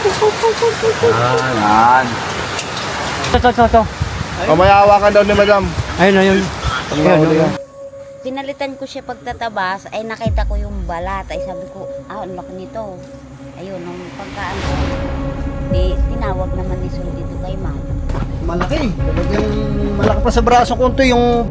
Yan. Ito. Mamayawa ka daw ni madam. Ayun, ayun. Ayun. Pinalitan ko siya pagtatabas, ay nakita ko yung balat. Ay sabi ko, ang laki nito. Ayun, nung pagkaan ko, tinawag naman ni Sol dito kay ma'am. Malaki. Talagang malaki pa sa braso ko ito yung...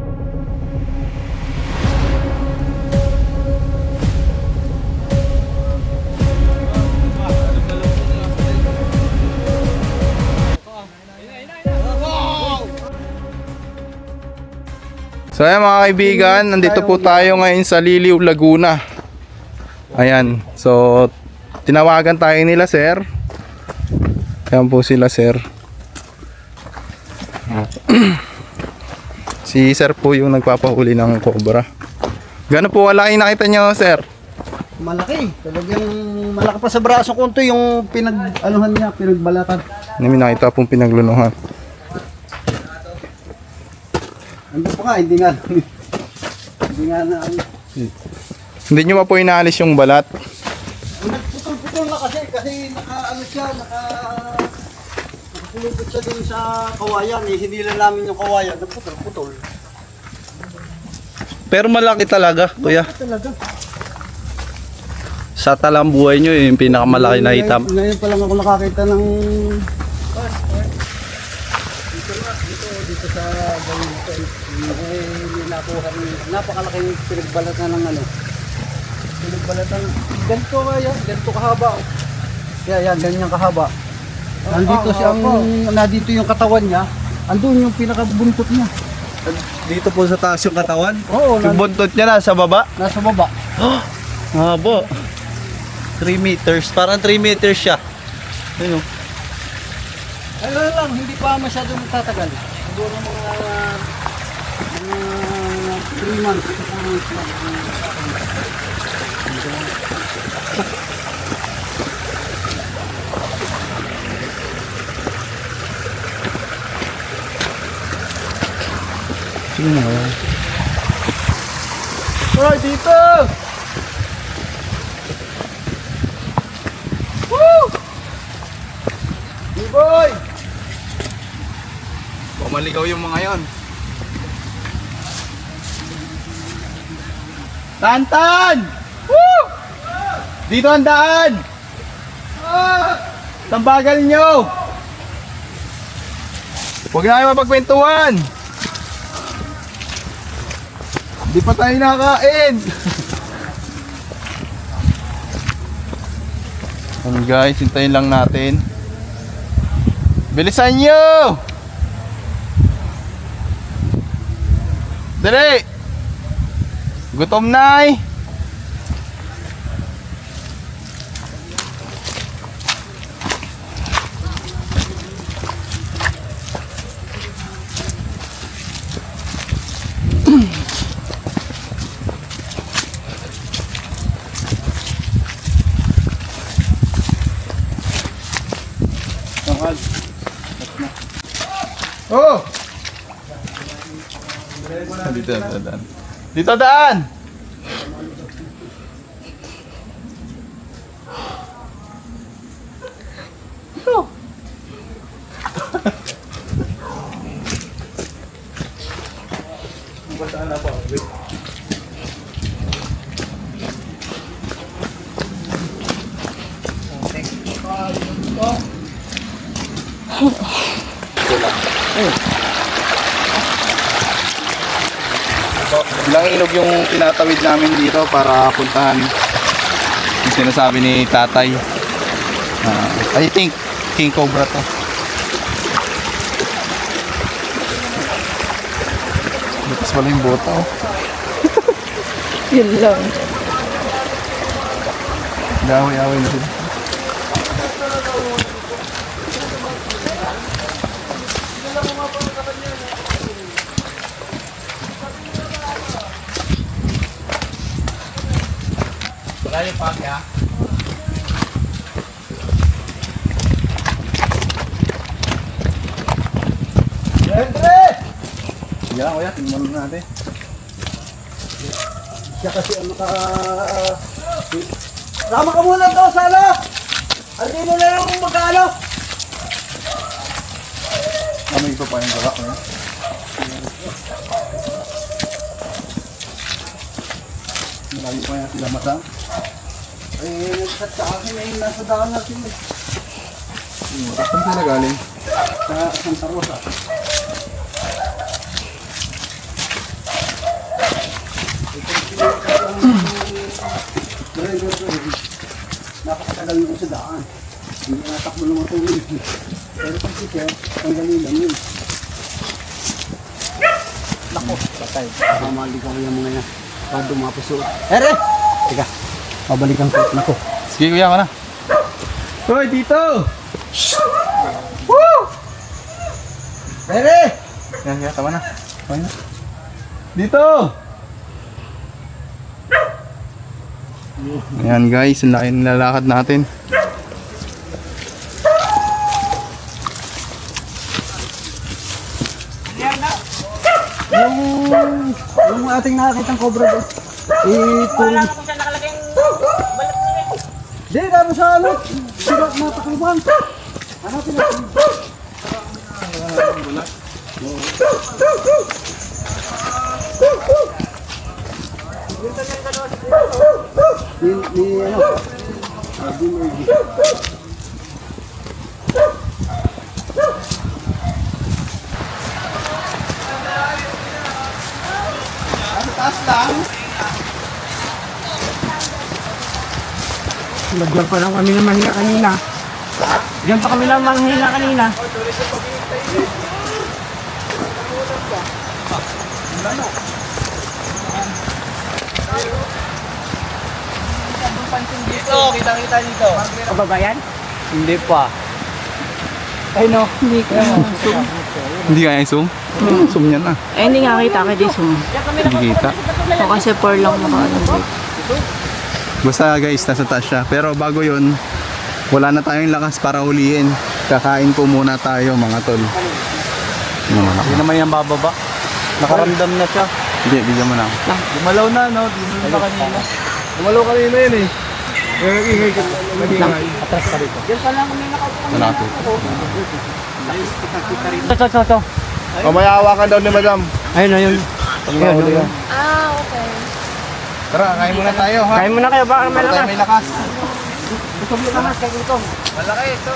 So ayan mga kaibigan, nandito po tayo ngayon sa Liliw, Laguna. Ayan, so tinawagan tayo nila sir. Ayan po sila sir. Si sir po yung nagpapahuli ng cobra. Gano'n po kalaki nakita nyo sir? Malaki. Talagang malaki pa sa braso ko ito yung pinag-anuhan niya, pinagbalatan. May nakita pong pinaglunuhan. Ano pa nga, hindi nga na... Hindi nyo pa po inaalis yung balat? Nagputol-putol na kasi naka-ano siya, nakapulupot siya din sa kawayan eh. Hindi lang namin yung kawayan, nagputol-putol. Pero malaki talaga, kuya. Talaga. Sa talambuhay nyo, yung pinakamalaki na hitam. Ngayon pa lang ako nakakita ng... Dito sa gawin ito, hindi nakuha rin. Napakalaking pinagbalatan ng ano. Pinagbalatan. Ganito kaya, ganito kahaba. Kaya yan, ganyan kahaba. Nandito siyang, nandito yung katawan niya. Andun yung pinakabuntot niya. Dito po sa taas yung katawan. Oo, Yung buntot niya nasa baba. nasa baba. Habo. 3 meters. Parang 3 meters siya. Ayun. Ano lang, hindi pa masyadong tatagal. Siguro mga 3 months. 4 months lang. Hoy, dito! Woo! B-boy! Pumaligaw yung mga yon. Tantan! Woo! Dito ang daan! Tambagal nyo! Huwag na kayo mapagkwentuhan! Di pa tayo nakain! Ano guys, hintayin lang natin. Bilisan nyo! Dali! Gutom na eh! Oh! Dito daan. Dito daan. Oh. Ilang ilog yung tinatawid namin dito para puntahan yung sinasabi ni tatay. I think King Cobra to. Butas pala yung bota oh. Yun lang. Daway-away na sila. Wala yung pake ha? Entre! Sige lang kuya, tingnan mo natin. Siya kasi ano ka... Sama ka muna daw, Sala! Alin mo na lang kung magkano. Ano iba pa yung gawa ko? Marami pa yan sila mata. Eh, nagkat sa akin eh, nasa daan natin eh. Saan sila galing? Sa Santa Rosa. Napakatagal nito sa daan. Hindi natakbo ng matulog. Pero pag siya, tanggalin lang yun. Nako, patay. Mamali ka kaya mga yan. Pag dumapasuot. Ere! Teka, pabalikan ko. Nako. Sige kuya ka na. Hoy, dito! Ere! Yan, kaya tama na. Dito! Ayan guys, ang laki ng lalakad natin. Yung ating nakakitang cobra doon. Wala ko kung saan nakalagay yung balat niya. Di, dami sa ano. Sira, napakalimuhan. Hanapin natin. Ni ano? Sabi mo Diyan pa lang kami naman hila kanina. Diyan pa kami naman hila kanina. Dito, kita-kita dito. Kababayan? Hindi pa. Ay no, hindi ko. Hindi kaya zoom? Zoom yan na. Ay, hindi nga kita kay Jason. Hindi kita. O kasi 4 lang nakaano dito. Basta guys, nasa taas siya. Pero bago yun, wala na tayong lakas para hulihin. Kakain po muna tayo mga tol. Hindi naman yan bababa. Nakaramdam na siya. Hindi, bigyan mo na ako. Dumalaw na, no? Dumalaw na kanina. Dumalaw kanina yun eh. Atras ka dito. Wala ako. Ito. Mamaya hawakan daw ni madam. Ayun na yun. Ayun. Tara, kain muna tayo ha. Kain muna kayo, baka may Para tayo lakas. may lakas. Malaki ito.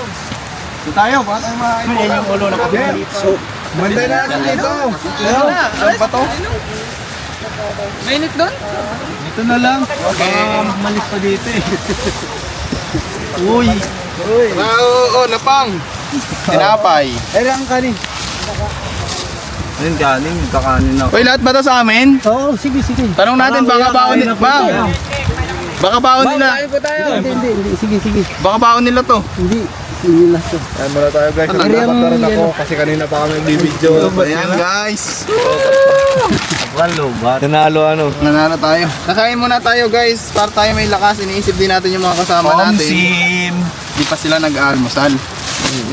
Ito tayo, baka tayo makain. Yan yung ulo na kabila dito. Manday na natin dito. Ano ba to? Mainit doon? Dito na lang. Baka malis pa dito eh. Uy. Oo, napang. Tinapay. Ere ang kanin. Ayun, kanin. Kakanin ako. Uy, lahat ba to sa amin? Oo, sige. Tanong natin, baka baon nila. Baka baon nila. Hindi. Sige. Baka baon nila to. Hindi. Hindi na to. Ayan muna tayo guys. Ere ang ako kasi kanina pa kami bibidyo. Ayan guys. Lubat. Nanalo ano? Nanalo tayo. Kakain muna tayo guys. Para tayo may lakas. Iniisip din natin yung mga kasama natin. Omsim. Di pa sila nag-almusal.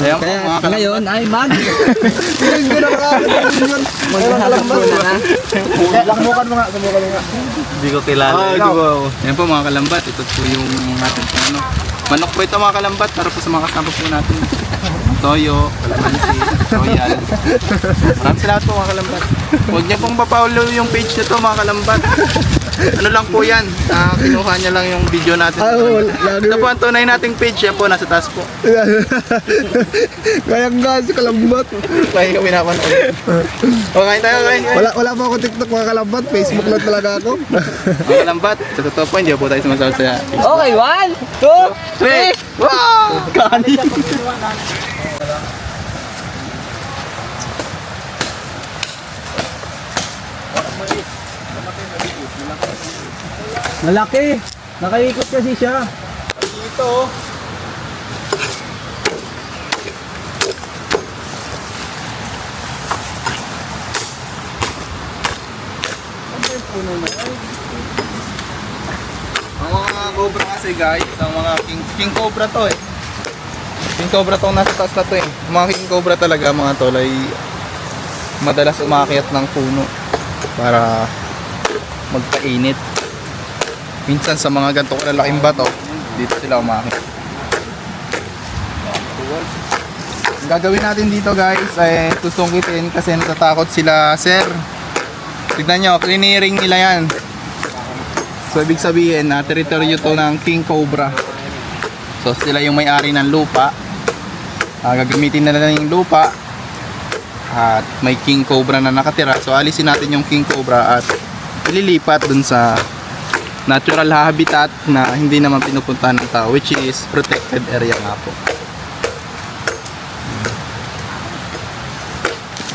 Ayan po mga kalambot. Ngayon ay mag. Maghahanap ko na na. Subukan mo nga. Hindi ko kilala. Ayan po mga kalambat. Ito po yung ating ano. Manok po ito mga kalambat. Para po sa mga kasama po natin. Toyo, kalamansi, royal. Maraming salamat po mga kalambat. Huwag niyo pong papaulo yung page nito mga kalambat. Ano lang po yan. Kinuha niya lang yung video natin. Ito po ang tunay nating page. Yan po, nasa taas po. Kaya nga si Kalambat. Kaya kami napanood. O, kain tayo, kain. Wala pa ako TikTok mga Kalambat. Facebook lang talaga ako. Mga kalambat, sa totoo po, hindi po tayo sumasawad sa Okay, 1, 2, 3! Wow! Kanin! Malaki. Nakaikot kasi siya. Dito. Ang mga cobra kasi guys, ang mga king cobra to eh. King cobra tong nasa taas na to eh. Ang mga king cobra talaga mga tol ay madalas umakyat ng puno para magpainit. Minsan sa mga ganito kalalaking bato, dito sila umakyat. Ang gagawin natin dito guys ay susungkitin kasi natatakot sila sir. Tignan nyo, clearing nila yan. So ibig sabihin na teritoryo to ng King Cobra. So sila yung may-ari ng lupa. Gagamitin na lang yung lupa. At may King Cobra na nakatira. So alisin natin yung King Cobra at ililipat dun sa natural habitat na hindi naman pinupuntahan ng tao, which is protected area nga po.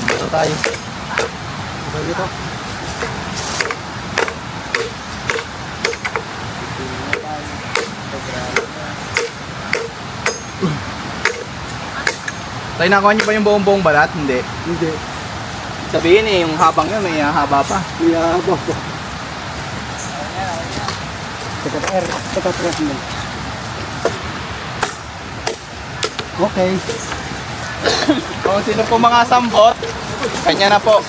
Dito tayo. Dito. Tayo nakuha niyo pa yung buong balat? Hindi. Hindi. Sabihin eh, yung habang yun may haba pa. Iyaba po. Teka, mo. Okay. Kung sino po mga sambot, kanya na po.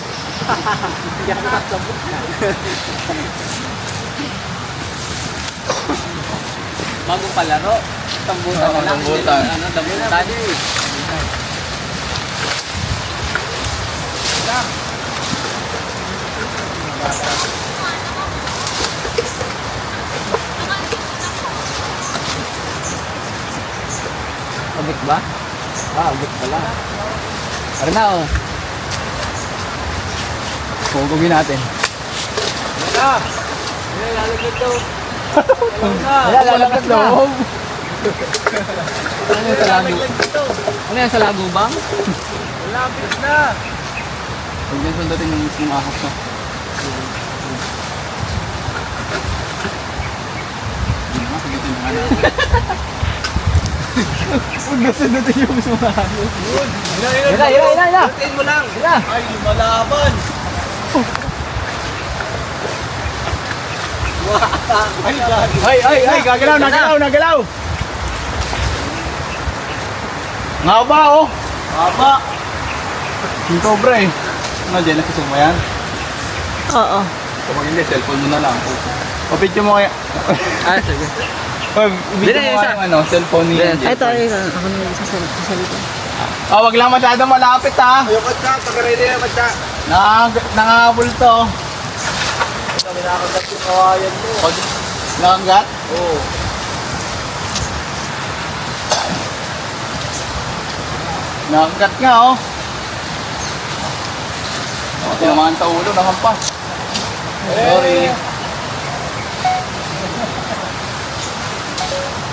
Bago palaro. Tambutan na lang. Tambutan. Ano, tambutan. Agit ba? Agit pala. Ano na oh. Pugugin natin. Lalaglag daw. Lalaglag loob. Ano yung sa lago? Ano yung sa lago bang? Malapit na. Huwag yan sundatin yung sumahap na. Huwag na sundatin yung sumahap. Ina. Tingin mo lang. Ay, Malaban. Ay, nagalaw. Nga ba oh? Aba. Yung cobra eh. Ano dyan, nasusuma yan? Oo. Kapag hindi, cellphone mo na lang. O, picture mo kaya. Sige. O, video Dili, mo isa. kaya yung ano, cellphone ni Ito. Jay. Ako na sasalita. Oh, wag lang masyado malapit ha. Yung katsa, pag-ready na katsa. Nangabol to. Kami nakagat yung kawayan mo. Nangat? Oo. Nangat nga oh. Oh, tinamaan sa ulo, nangampas. Sorry.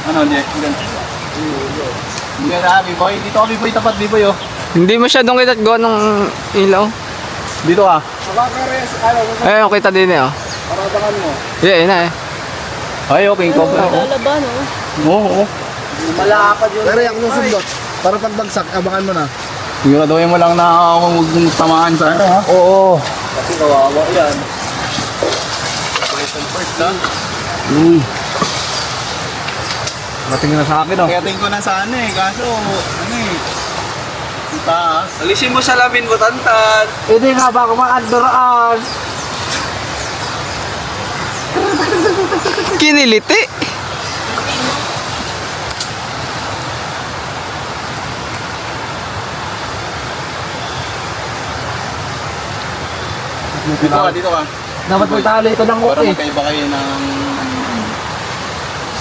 Ano, Jack? Hindi ka na, B-boy. Dito ka, B-boy. Tapat, B-boy oh. Hindi masyadong kita gawa ng ilaw. Dito ka. Makakarehas, ano mo, Eh, kita din eh oh. parabangan mo. Yeah, ina eh. Ay, okay. Cobra. Lalaban oh. Oo. Malapad yun. Pero yung susundot, para pagbagsak, abangan mo na. Siguraduhin mo lang na huwag mong tamaan sa ano ha? Oo. Kasi kawawa yan. First ha? Matingin na sa akin, oh. Kaya tingin ko na sana eh. Kaso, ano eh. Ang taas. Alisin mo sa lamin mo, Tantan. Hindi nga, baka maanduraan. Kiniliti. Dito ka, dito ka. Dapat magtali ito ng Para okay. magkaiba kayo ng...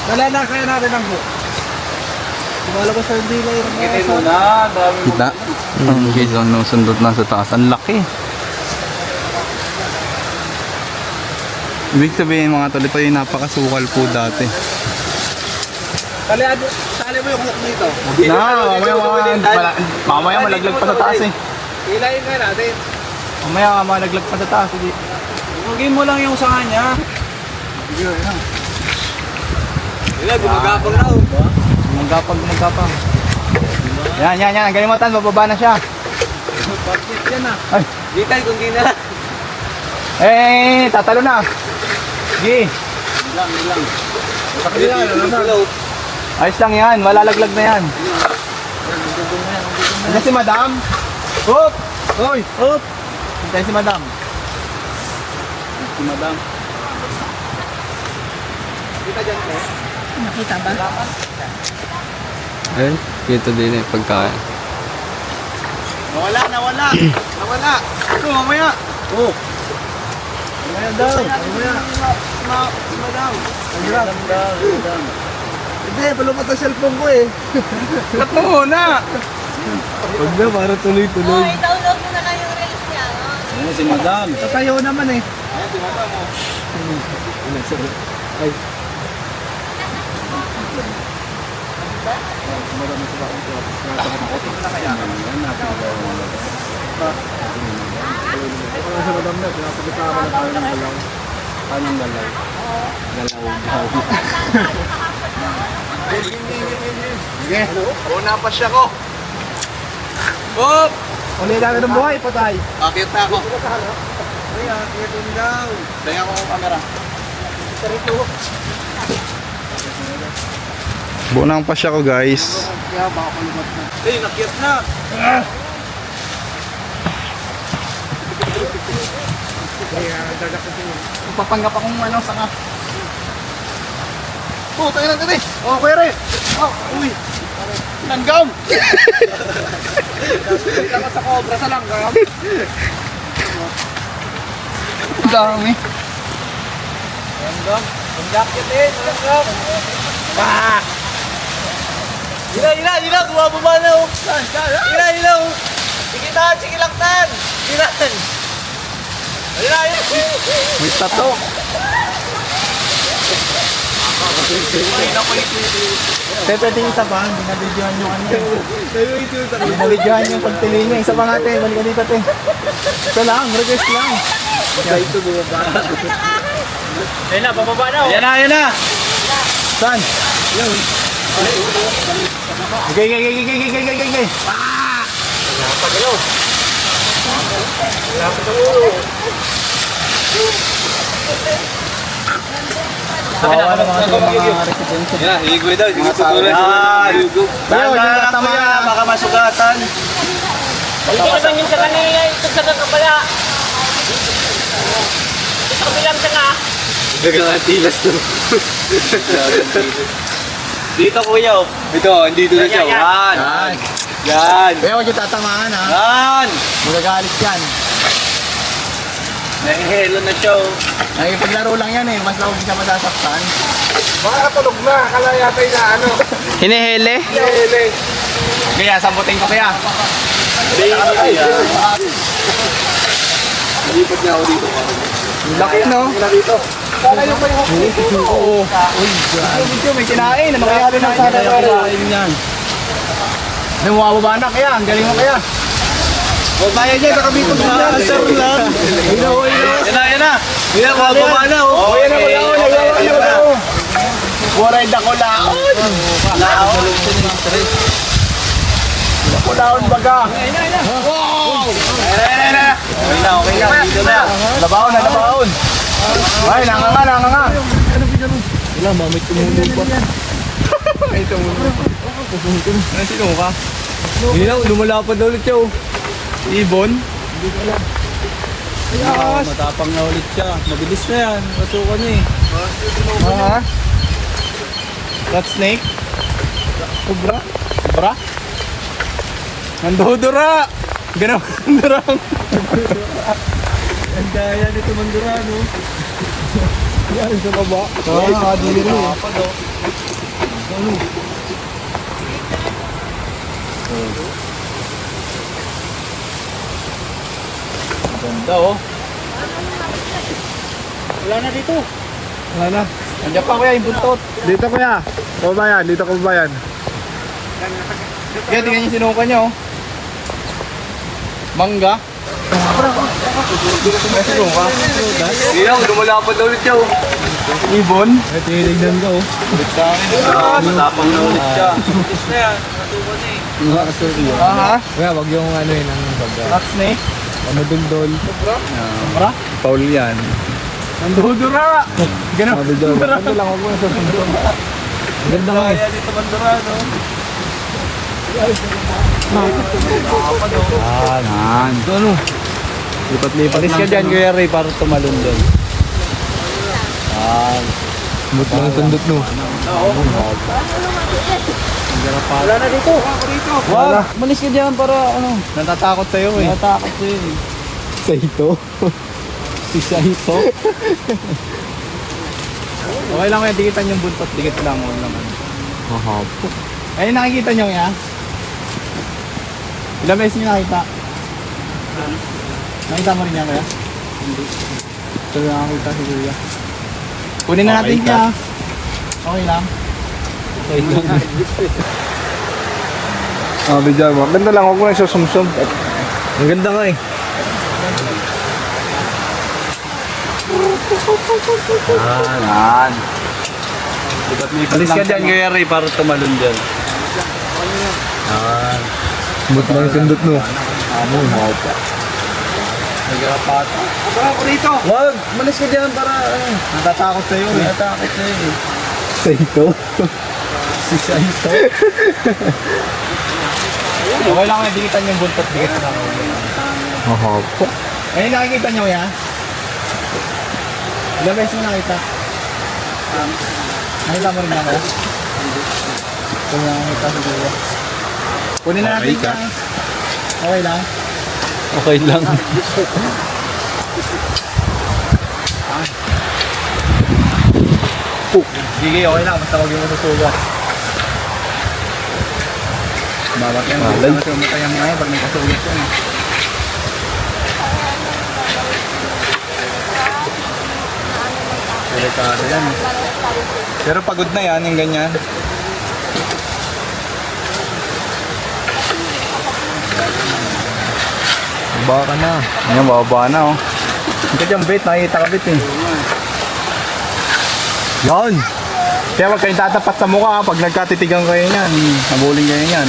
Dala na kaya natin ang book. Lumalabas sa hindi na yun. Kitin mo na, dami mo. Kita? Guys, ano, sundot na sa taas. Ang laki. Ibig sabihin mga tol, ito yung napakasukal po dati. Tali mo yung hook dito. Mamaya malaglag pa sa taas eh. Ilayin nga natin. Mamaya malaglag pa sa taas. Hindi. Hugin mo lang yung sanga niya. Wala, gumagapang na. Magkapag. Yan. Ang galimatan, bababa na siya. Bakit yan ah. Ay. Di tayo kung di na. Tatalo na. Sige. Lang. Ayos lang yan, malalaglag na yan. Andiyan si madam? Hop! Hoy! Hop! Andiyan si madam. Si madam. Kita dyan, eh. Nakita ba? Ayun. Dito din eh, pagkain. Nawala. Nawala. Ito, mamaya. Oh. Mamaya daw. Hindi, palupat ang cellphone ko eh. Cut mo muna. Huwag na, para tuloy-tuloy. i-download mo na lang yung reels niya. Ano si Madam? Tatayo naman eh. Ay. Sa madam na, pinapagkakama na tayo ng galaw. Anong galaw? Sige. Una pa siya ko. Bob! Uli namin ng buhay, patay. Akit na ako. Ay, akit din daw. Tingnan ko ang camera. Bunang pa siya ko, guys. Hey, nakyat na. Papanggap akong ano, sanga. Oh, tayo lang dali. Oh, kuya Ray. Oh, uy. Langgam. Dapat sa cobra sa langgam. Dami. Langgam. Ang jacket eh, langgam. Ah! Hila, bumababa na oh. Hila oh. Sige laktan. Hila. May tato. Pwede yung isa pa, hindi na-videohan yung ano. Hindi na-videohan yung pagtili niya. Isa pa nga te, balik ka dito te. Ito lang, request lang. Ito bumaba. Ayun na, bababa na oh. Yan na! Saan? Gay. Kawawa naman sa mga residensya. Yan, higoy daw. Higoy tutuloy. Tayo, tama na. Baka masugatan. Hindi naman yung sa kanina, ito sa kakabala. Ito kabilang sa nga. Dagang tilas to. Dito kuya oh. Ito, andito na siya. Yan. Yan. Kaya huwag yung tatamaan ha. Yan. Magagalit yan. Nahihelo na siya oh. Ay, paglaro lang yan eh. Mas huwag siya masasaktan. Makakatulog na, akala yata na ano. Hinihili? Hele. Kaya, sambutin ko kaya. Lipat niya ako dito. Laki no? Dito. Sana yung pa yung Oo. Uy, video may kinain. Ano kaya rin ang sana yan. May mawababa na kaya. Ang galing mo kaya. O, bayan niya, nakabitog na. Sir lang. Yan na. Yan, mababa na oh. Yan na, kulaon. Waray na kulaon. Kulaon baga. Okay na. Dito na. Labaon. Ay, nanganga. Wala, mamit tumulog pa. Ay, tumulog. Ano sino ka? Hindi na, lumalapad na ulit siya oh. Ibon? Matapang na ulit siya. Mabilis na yan. Masukan niya eh. Ha? Rat snake? Kubra? Kubra? Nandudura! Ganun, nandurang. Ang daya nito mandura no. Yan, sa baba. Dili. Ganda oh. Wala na dito. Wala na. Andiyan pa kuya, yung buntot. Dito kuya. Kabayan, dito kabayan. Kaya tingnan niyo sinuka niya oh. Mangga. May sinuka. Hindi na, lumalapad na ulit siya oh. Ibon. Tinignan ko. Matapang na ulit siya. Mabilis na yan. Matukan eh. Aha. Kuya, wag yung ano yun ang baga. Rat snake. Ano dundol? Paul yan. Nandudura. Ganun. Ano lang ako sa dundol. Ang ganda nga eh. Kaya dito mandura no. Yan. Ano? Lipat-lipat. Patis ka dyan Kuya Ray para tumalon doon. Smooth lang yung tundot no. Wala na dito. Wag, malis ka dyan para ano. Natatakot sa'yo eh. Natakot siya eh. Saito. Si Saito. Okay lang kaya dikitan yung buntot. Dikit lang mo naman. Mahapo. Ayun, nakikita nyo yan? Ilang beses nyo nakita? Nakita mo rin yan kaya? Hindi. Ito lang nakakita si Kuya. Kunin na natin siya. Okay lang. Bidyan mo. Ganda lang, huwag mo na siya sumsum. Ang ganda nga eh. Yan. Alis ka dyan, Kuya Ray, para tumalon dyan. Yan. Smooth lang yung sundot mo. Nagkakapat. Ako dito. Wag, malis ka dyan para ano. Natatakot sa'yo eh. Natakot siya eh. Saito. Si Saito. Okay lang kaya dikitan yung buntot. Dikit lang. Mahapo. Ayun, nakikita nyo yan? Ilang beses mo nakita? Nakita mo rin ako? Ito na nakita si Kuya. Kunin na natin siya. Okay lang. Okay lang. Sige, okay lang. Basta huwag yung masusugat. Bawat yan. Basta masumatay ang mga pag may kasugat yan. Delikado yan. Pero pagod na yan, yung ganyan. Baka na. Ayan, bababa na oh. Hindi ka dyan, bait. Nakikita ka, bait eh. Yan! Kaya huwag kayong tatapat sa mukha pag nagkatitigan kayo niyan. Nabuling kayo niyan.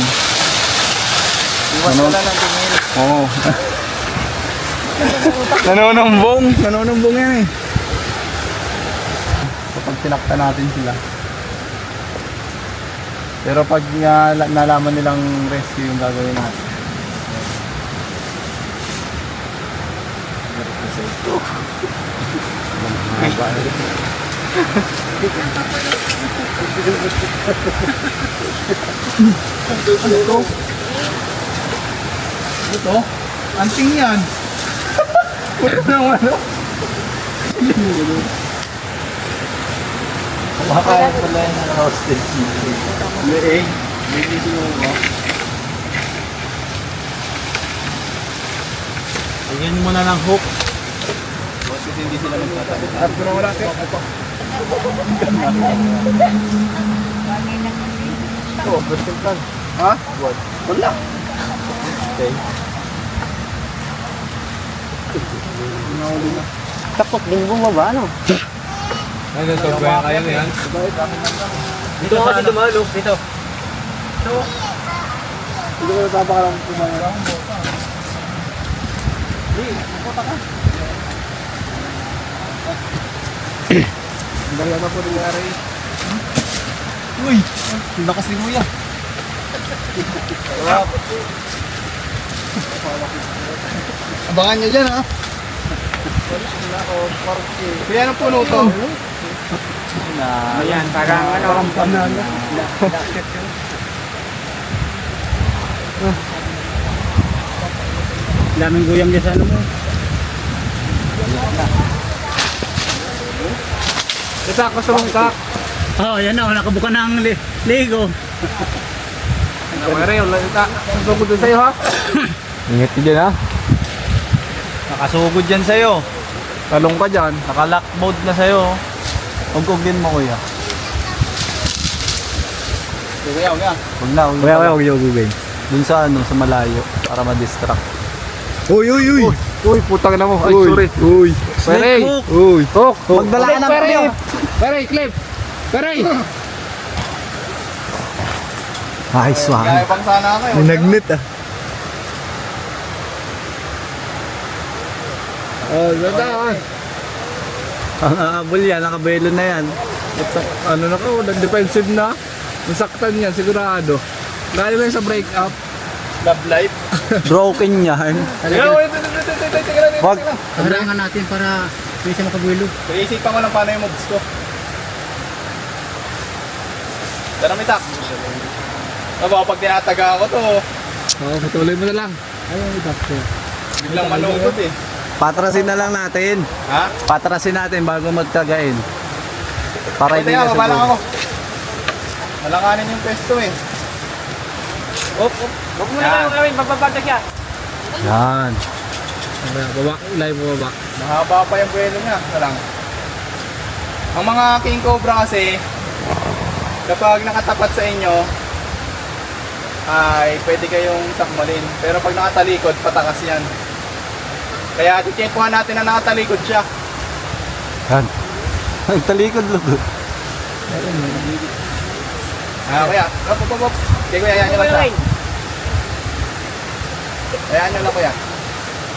Iwas ka na lang tingin. Oo. Nanonombong. Nanonombong yan eh. Kapag tinakta natin sila. Pero pag nalaman nilang rescue yung gagawin natin. Ito? Anting yan. Puto na ano? Kumakain pala yung roasted chicken. Leeg. Lilisin mo mo. Lagyan mo na ng hook. Kasi hindi sila magtatabi. At kung wala kayo. Ito, birthday plan. Ha? Wala. Okay. Takot din bumaba, ano? Ay, nagtawag kaya kayo yan. Dito kasi dumalo. Dito. Hindi ko natapakalang kumaya. Ang gaya na po nangyari. Uy! Lakas ni Kuya. Abangan nyo dyan ha. Kaya anong puno to? Ayan, parang ano. Daming guyam dyan sa ano mo. Ito ako sa mungkak. Oh, yan na. Nakabuka na ang Lego. Nakawari, wala ita. Ang doon sa'yo ha. Ingat ka dyan ha. Nakasugod dyan sa'yo. Talong ka dyan. Naka-lock mode na sa'yo. Ugugin mo, Kuya. Kuya, kuya. Huwag na, huwag na. Huwag yung Dun sa ano, sa malayo. Para ma-distract. Uy, uy, uy! Uy, putang na mo. Ay, Uy, sorry. Uy! Pere! hook. Uy! Hook! Magdala ka ng clip. Pere, clip! Pere! Ay, swang. Kaya pang sana ako eh. Nagnet ah. Oh, ganda ah. Ang aabol yan, nakabelo na yan. Ito, ano na ko, nag-defensive na. Nasaktan yan, sigurado. Lalo lang sa break-up. Love life. Broken yan. Wag. Harangan natin para hindi siya makabuelo. Iisipan ko lang paano yung moves ko. Tara, mitak. Aba, pag tinataga ko to, Oo, patuloy mo na lang. Ayun, doctor. biglang malungkot eh. Patrasin na lang natin. Ha? Patrasin natin bago magtagain. Para Pwede hindi nga, na babala sugo. ako. Malakanin yung pesto eh. Huwag mo na kayo gawin, bababagdag yan. Yan. Baba, ilay mo baba. Mahaba pa yung buwelo niya. Ito lang. Ang mga king cobra kasi, kapag nakatapat sa inyo, ay pwede kayong sakmalin. Pero pag nakatalikod, patakas yan. Kaya titiyempohan natin na nakatalikod siya. Yan. Nagtalikod lang. Kuya. Op. Okay, kuya, ayan nyo lang siya. Ayan nyo lang, kuya.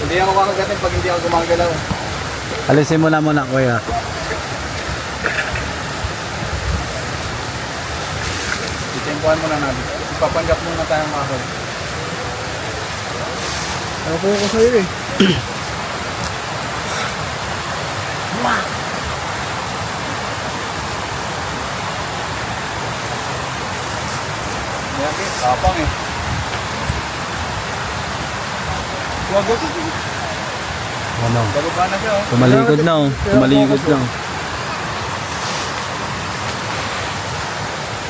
Hindi ako kakagatin pag hindi ako gumagalaw. Alisin mo na muna, kuya. Titiyempohan muna natin. Ipapanggap muna tayong kahoy. Ako ko sa'yo eh. Ayan, tapang eh. Huwag ko. Ano? Bababa na siya oh. Tumalikod na, oh. Tumalikod lang.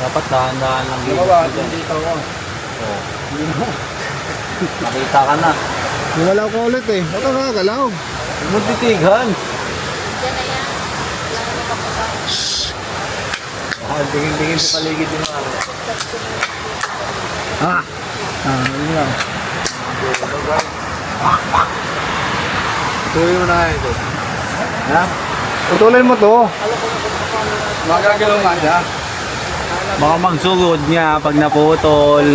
Dapat dahan-dahan lang Bababa, dito ako. Nakita ka na. Gumalaw ka ulit eh. Huwag ka kakagalaw. Magtitigan. Tingin-tingin sa paligid yung araw. Yun lang. Tuloy mo na kayo ito. Ha? Putulin mo to. Magagalaw nga siya. Baka magsugod nga pag naputol.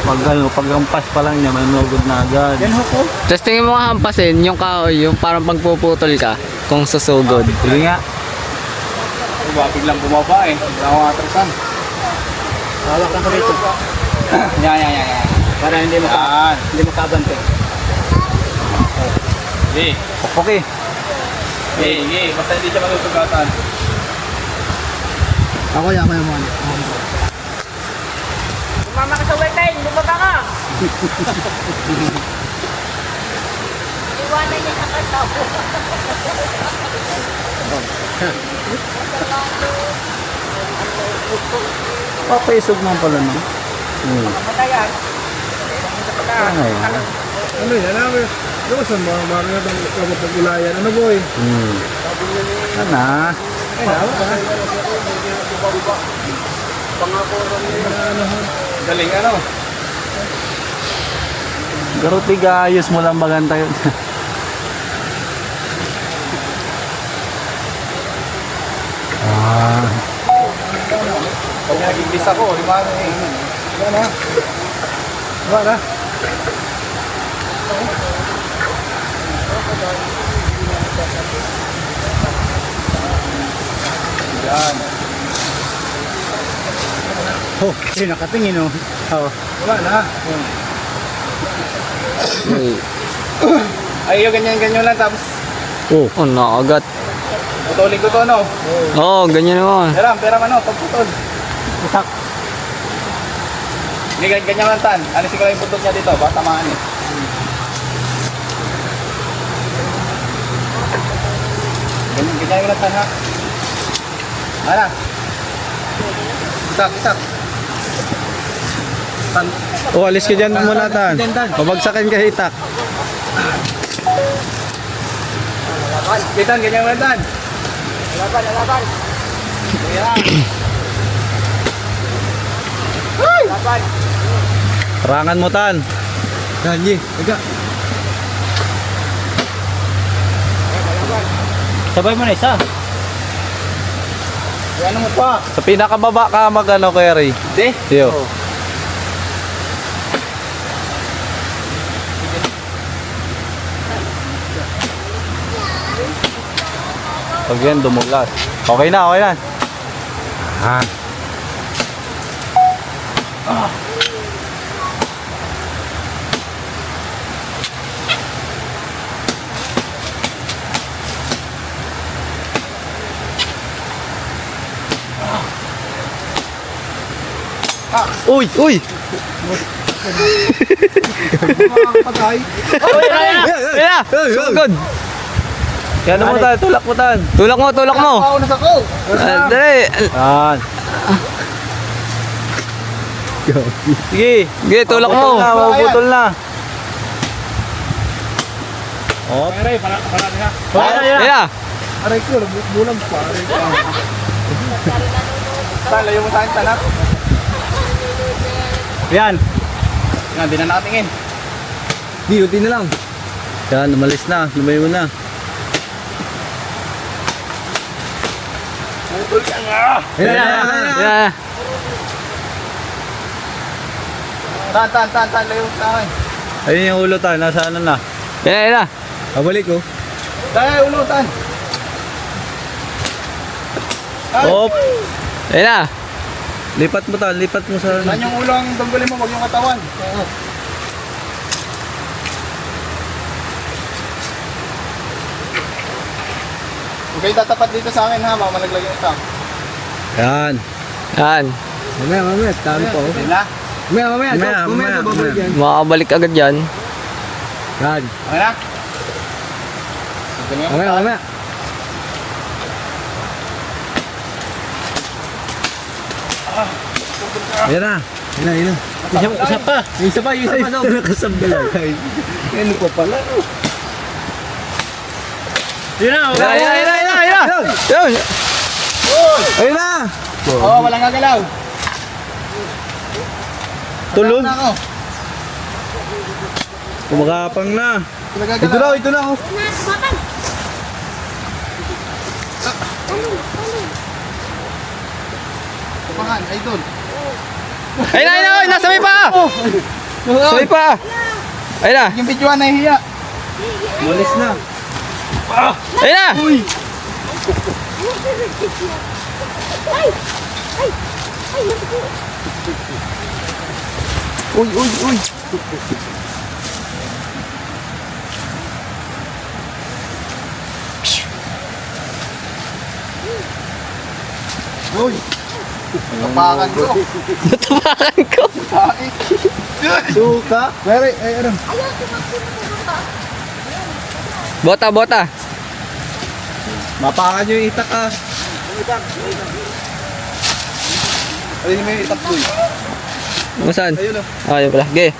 Pag ano, paghampas pa lang niya, manugod na agad. Tapos tingin mo hampasin yung kahoy, yung parang pagpuputol ka kung susugod. Sige nga. Diba, biglang bumaba eh. Hindi ako atrasan. Hawak lang ko dito. Yan. Para hindi makabante. Hindi. Pukpok eh. Hindi. Basta hindi siya matutugatan. Ako yan mo. Mama ka sa weteng, bumaba ka! Iwanan niya sa kasawa. Papaisog naman pala no. Patayan. Ano yan? Ano yan? Ano sa mga mga pag-ulayan? Ano boy? Sana. Galing ano? Garutig ayos mo lang maganta yun. Pag nagigis ako, limano eh. Diba na? Yan. Oh, nakatingin oh. Diba na? Ay, yung ganyan lang tapos Oh, nakagat. putulin ko to no. Oo, ganyan naman. Peram ano, pagputol. Itak. Hindi, ganyan lang tan. Alisin ko lang yung putol niya dito, baka tamaan eh. Ganyan lang tan ha. Ano? Itak. O, alis ka dyan muna, Tan. Pabagsakin ka hitak. Kitan, ganyan lang tan. Laban. Rangan mo, Tan. Ganyi. Ika. Sabay mo na isa. Ano mo pa? Sa pinakababa ka mag-ano, Kuya Ray. Hindi. Yo. Pag yan, dumulas. Okay na. Ah. Uy! Uy! Patay. Ayan! Sugod! Kaya mo tayo, tulak mo tayo. Tulak mo, tulak mo. Ako na sa ko. Dali. Yan. Sige. Sige, tulak mo. Mapuputol na. Oh. Ayan. Aray ko, bulag pa. Aray ko. Tan, layo mo sa akin, tanak. Yan. Nga, di na nakatingin. Di na lang. Yan, umalis na. Lumayo na. Ayan. Tan, layo mo sa akin. Ayun yung ulo tayo. Nasa ano na. Ayan. Pabalik ko. Tayo, ulutan. Hop. Ayan na. Lipat mo tayo. Lipat mo sa... Saan yung ulo ang tanggalin mo, wag yung katawan. Oo. Okay, tatapat dito sa akin ha, mamalaglag yung isa. Yan. Yan. Mamaya, tama po. Hindi na. Mamaya, babalik yan. Makakabalik agad yan. Yan. Okay na? Mamaya. Ayan na. Yun na. Isa pa. Isa pa. Nakasabdala. Ano pa pala? Yun na. Yun. Ayun na. Oo, walang gagalaw. Tulog. Na ako. Kumakapang na. Ito na. Oh. Kumahan, idol. Ayun na. Nasa may pa. Sa may pa. Ayun na. Yung videoan nahihiya. Malis na. Ayun na. Uy. Uy. Tapakan ko. Tapakan ko. Suka. Pero, ano? Bota. Mapakan nyo yung itak ah. Ayun mo yung itak ko eh. Saan? Ayun o. Ayun pala. Okay.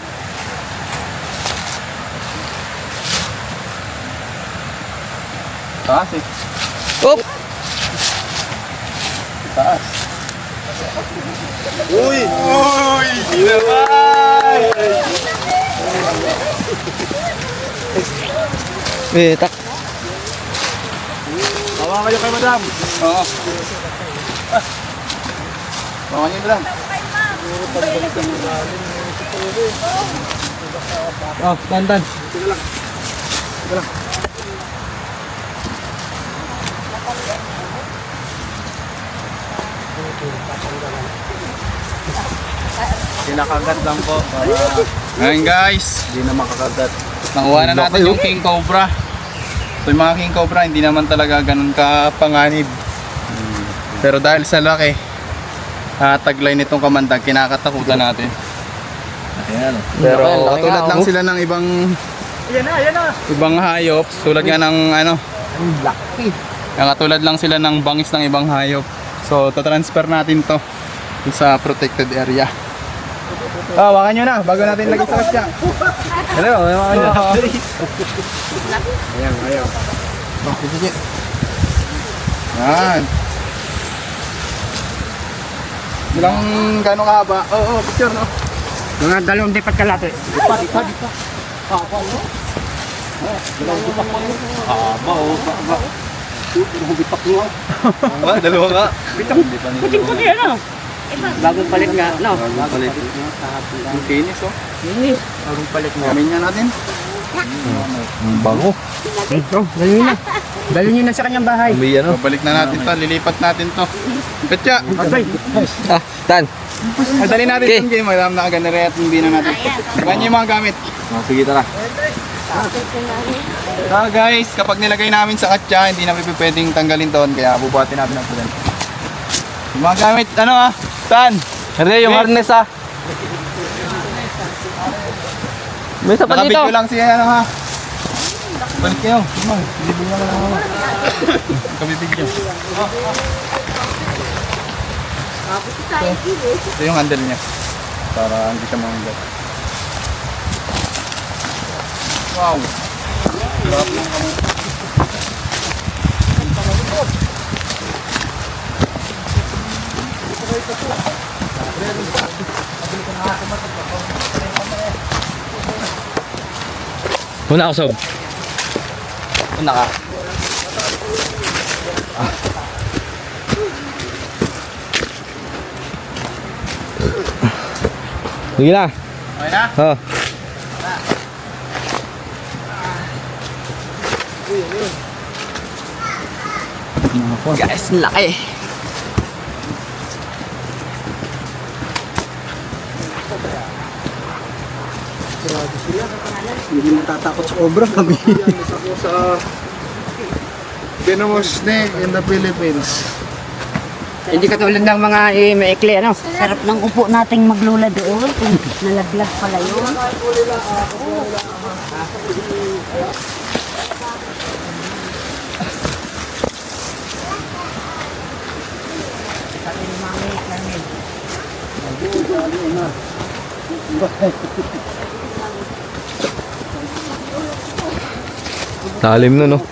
Taas eh. Oop. Taas. Uy! Ginamay! Tak. Bawa kayo kay madam. Oo. Bawa niyo madam. Oh, tan. Kinakagat lang po. Ayan guys. Hindi na makakagat. Nakuha na natin yung King Cobra. So yung mga King Cobra hindi naman talaga ganun kapanganib. Pero dahil sa laki, taglay nitong kamandag, kinakatakutan natin. Pero katulad lang sila ng ibang ibang hayop, tulad nga ng ano, katulad lang sila ng bangis ng ibang hayop. So tatransfer natin to sa protected area. Wakan nyo na bago natin lagay sa kasya. Hello, wakan nyo. Ayaw. Sige. Yan. Bilang gano'ng kahaba? Oo, picture no? Mga 2 dipat kalate. Dalawa nga. Puting-puti ano? Bagong palit nga, no? Balik. Ang kinis oh. Linis. Bagong palit nga. Kamin niya natin. Bango. Dalo nyo na sa kanyang bahay. Babalik na natin to. Lilipat natin to. Katya. Tan. Dali natin Okay. itong game. Alam na ganere at hindi na natin. Ganyan yung mga gamit. Sige, tara. Guys, kapag nilagay namin sa katya, hindi na pwedeng tanggalin doon. Kaya bubuhatin natin ang pulan. Yung mga gamit, ano Tan? Hindi, yung harness ah. May isa pa dito. Nakabidyo lang siya ano ha. Balik kayo. Bibigyan lang ako. Kabibigyan. Ito yung handle niya. Para hindi siya manggat. Wow. Sarap yung kamay. Una ako, Sob. Una ka. Sige na. Okay na? Oh. Guys, laki. Hindi natatakot sa obra kami. Ako sa venomous snake in the Philippines. Hindi katulad ng mga maikli, ano? Sarap ng upo nating maglula doon. Kung nalaglag pala yun. Talim nun, no?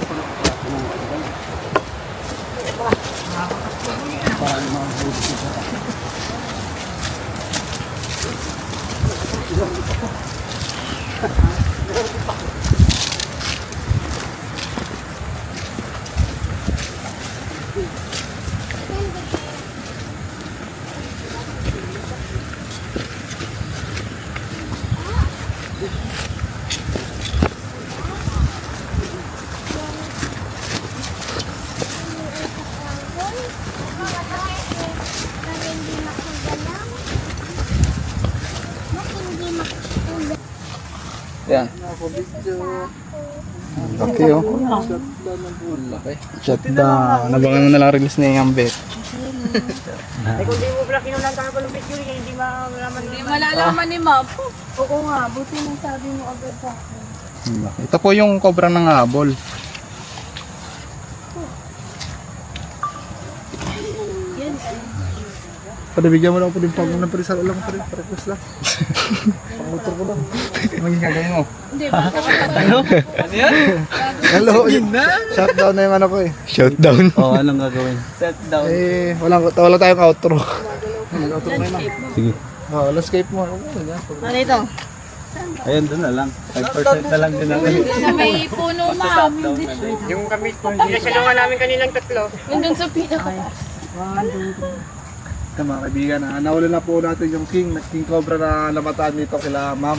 Yan. Okay oh. Shutdown. Nabangan mo na lang release na yung bet. Ay, kung di mo pala kinulang kahapon ng picture, hindi malaman Hindi malalaman ni Ma'am. Oo nga, buti nang sabi mo agad sa akin. Ito po yung cobra ng habol. Padabigyan mo lang ako din pag ng parisal lang pa rin. Parequest lang. Pangutor ko lang. Maging gagawin mo. Hindi, baka Hello. Shutdown na yung ano ko eh. Shutdown. Oh, anong gagawin? Eh, wala tayong outro. Outro na lang. Sige. Oh, landscape mo. Ano ito? Ayun, doon na lang. 5% na lang din ako. Sa may puno, Ma'am. yung kami, pinasalungan namin kanilang tatlo. Nandun sa pinaka. Ito mga kaibigan, nahuli na po natin yung King Cobra na namataan dito kila ma'am.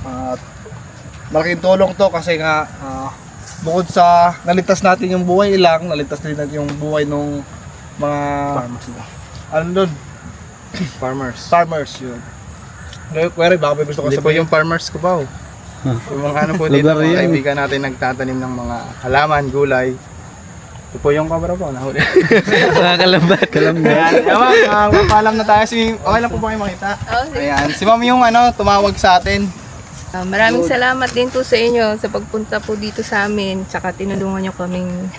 At malaking tulong to kasi nga bukod sa naligtas natin yung buhay ilang, naligtas din natin yung buhay nung mga Farmers na. ano doon? Farmers yun. Kwere, baka may gusto ko Hindi po yung farmers ko ba? Yung mga ano po dito, Lugar mga yan. kaibigan natin nagtatanim ng mga halaman, gulay. Ito po yung cobra po, nahuli. Nakakalambat. Ayan, mapaalam na tayo. Okay lang po ba kayo makita? Ayan, si ma'am yung ano, tumawag sa atin. Maraming salamat din po sa inyo sa pagpunta po dito sa amin. Tsaka tinulungan nyo kaming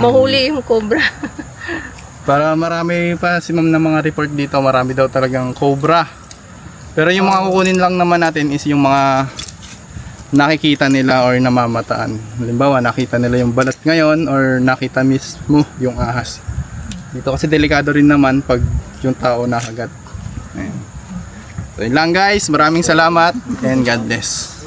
mahuli yung cobra. Para marami pa si ma'am na mga report dito, marami daw talagang cobra. Pero yung mga kukunin lang naman natin is yung mga nakikita nila or namamataan. Halimbawa, nakita nila yung balat ngayon or nakita mismo yung ahas. Dito kasi delikado rin naman pag yung tao nakagat. Ayan. So yun lang guys, maraming salamat and God bless.